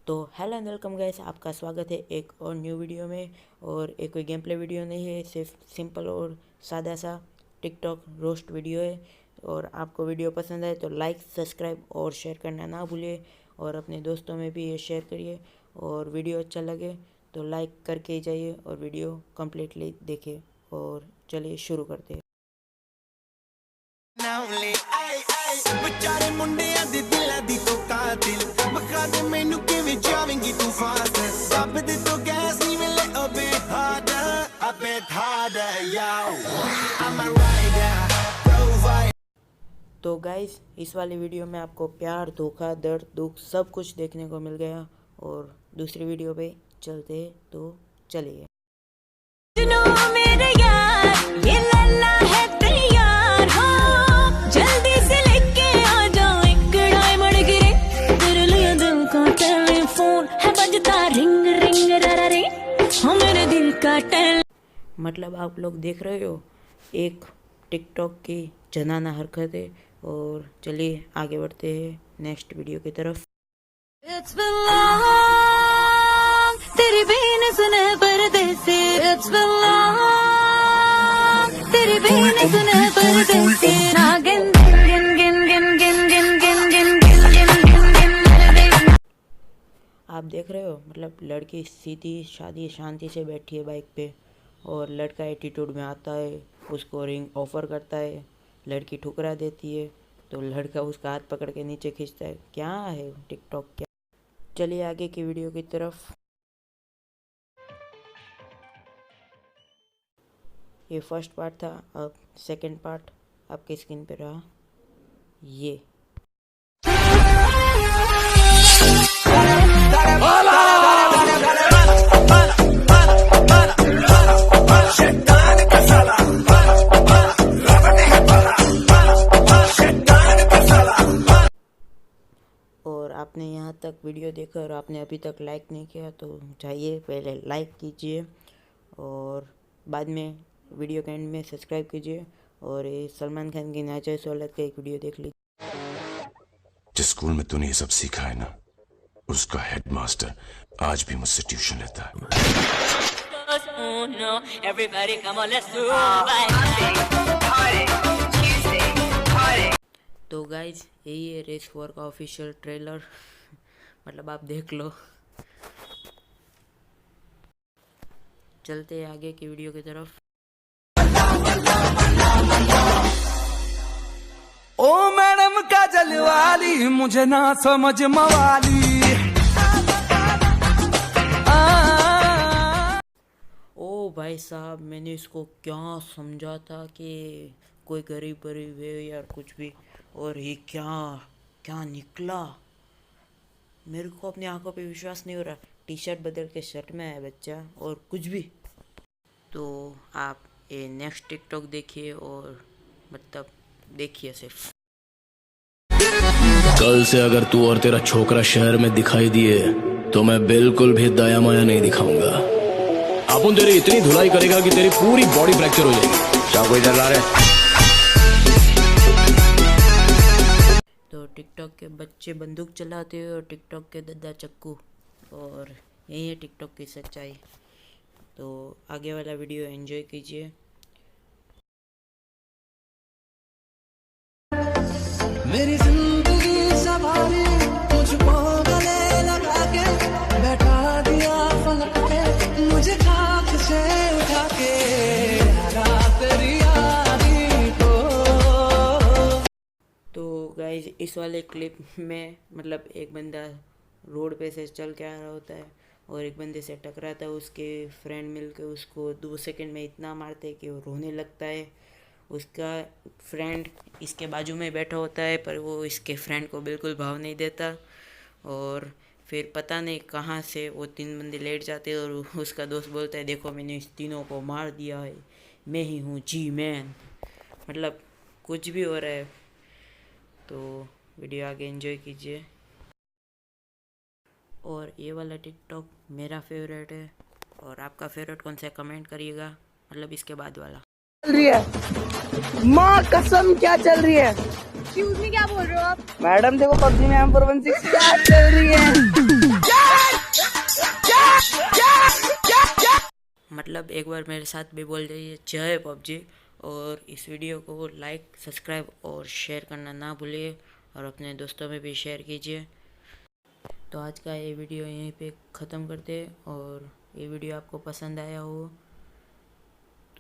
तो hello and welcome guys, आपका स्वागत है एक और न्यू वीडियो में। और एक कोई गेम प्ले वीडियो नहीं है, सिर्फ सिंपल और सादा सा टिकटॉक रोस्ट वीडियो है। और आपको वीडियो पसंद आए तो लाइक, सब्सक्राइब और शेयर करना ना भूलिए, और अपने दोस्तों में भी ये शेयर करिए। और वीडियो अच्छा लगे तो लाइक करके ही जाइए और वीडियो कम्प्लीटली देखिए। और चलिए शुरू करते हैं। ਵਿਚਾਰੇ ਮੁੰਡਿਆਂ ਦੇ ਦਿਲਾਂ ਦੀ ਤੂੰ ਕਾਤਿਲ ਬਖਾ ਦੇ ਮੈਨੂੰ ਕਿਵੇਂ ਜਾਵੇਂਗੀ ਤੂੰ ਫਾਸਟ ਸਭ ਦੇ ਤੋਂ ਗੈਸ ਨਹੀਂ ਮਿਲੇ ਅਬੇ harder yo I'm a rider provide। तो गाइस, इस वाली वीडियो में आपको प्यार, धोखा, दर्द, दुख सब कुछ देखने को मिल गया। और दूसरी वीडियो पे चलते हैं, तो चलिए। मतलब आप लोग देख रहे हो एक टिकटॉक की जनाना हरकत है। और चलिए आगे बढ़ते हैं नेक्स्ट वीडियो की तरफ। तेरी बीन सुने परदेसी, It's been long, तेरी बीन सुने परदेसी, नागिन गिन गिन गिन गिन गिन गिन गिन गिन गिन गिन गिन। आप देख रहे हो, मतलब लड़की सीधी शादी शांति से बैठी है बाइक पे, और लड़का एटीट्यूड में आता है, उसको रिंग ऑफर करता है, लड़की ठुकरा देती है, तो लड़का उसका हाथ पकड़ के नीचे खींचता है। क्या है टिकटॉक क्या। चलिए आगे की वीडियो की तरफ। ये फर्स्ट पार्ट था, अब सेकंड पार्ट आपके स्क्रीन पे रहा। ये और आपने यहाँ तक वीडियो देखा और आपने अभी तक लाइक नहीं किया तो जाइए पहले लाइक कीजिए, और बाद में वीडियो के एंड में सब्सक्राइब कीजिए। और ये सलमान खान की नाचे सोलत का एक वीडियो देख लीजिए। जिस स्कूल में तूने ये सब सीखा है ना, उसका हेडमास्टर आज भी मुझसे ट्यूशन लेता है। तो गाइज, यही है रेस 4 का ऑफिशियल ट्रेलर। मतलब आप देख लो। चलते हैं आगे की वीडियो की तरफ। ओ मैडम काजल वाली मुझे ना समझ मवाली। ओ भाई साहब, मैंने इसको क्या समझा था कि कोई गरीब गरीब है यार कुछ भी, और ये क्या क्या निकला। मेरे को अपनी आंखों पे विश्वास नहीं हो रहा। टी शर्ट बदल के शर्ट में है बच्चा, और कुछ भी। तो आप ये नेक्स्ट टिकटॉक देखिए, और मतलब देखिए सिर्फ। कल से अगर तू और तेरा छोकरा शहर में दिखाई दिए तो मैं बिल्कुल भी दया माया नहीं दिखाऊंगा। अपन तेरी इतनी धुलाई करेगा कि तेरी पूरी बॉडी फ्रैक्चर हो जाएगी। चाकू इधर ला रहे। तो टिकटॉक के बच्चे बंदूक चलाते हैं और टिकटॉक के दादा चक्कू, और यही है टिकटॉक की सच्चाई। तो आगे वाला वीडियो एंजॉय कीजिए। मेरी जिंदगी सवारी मुझको गले लगा के बैठा दिया फलक पे, मुझे खाक से उठा के तेरी यारी को। तो गाइज, इस वाले क्लिप में मतलब एक बंदा रोड पे से चल के आ रहा होता है, और एक बंदे से टकराता है। उसके फ्रेंड मिलके उसको 2 सेकंड में इतना मारते हैं कि वो रोने लगता है। उसका फ्रेंड इसके बाजू में बैठा होता है, पर वो इसके फ्रेंड को बिल्कुल भाव नहीं देता। और फिर पता नहीं कहाँ से वो 3 बंदे लेट जाते हैं, और उसका दोस्त बोलता है, देखो मैंने इस तीनों को मार दिया है, मैं ही हूँ जी मैन। मतलब कुछ भी हो रहा है। तो वीडियो आगे एंजॉय कीजिए। और ये वाला टिकटॉक मेरा फेवरेट है, और आपका फेवरेट कौन सा कमेंट करिएगा, मतलब इसके बाद वाला। चल रही है माँ कसम, क्या चल रही है? एक्सक्यूज मी, क्या बोल रहे हो आप? मैडम देखो पबजी में M416 क्या चल रही है। बार मेरे साथ भी बोल दीजिए जय पबजी। और इस वीडियो को लाइक, सब्सक्राइब और शेयर करना ना भूलिए और अपने दोस्तों में भी शेयर कीजिए। तो आज का ये वीडियो यहीं पे ख़त्म करते हैं। और ये वीडियो आपको पसंद आया हो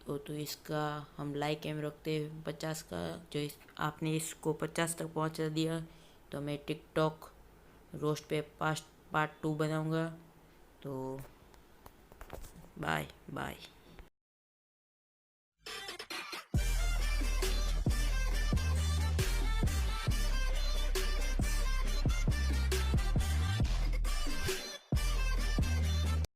तो इसका हम लाइक एम रखते हैं 50 का। जो आपने इसको 50 तक पहुंचा दिया तो मैं टिकटॉक रोस्ट पे पार्ट 2 बनाऊंगा। तो बाय बाय।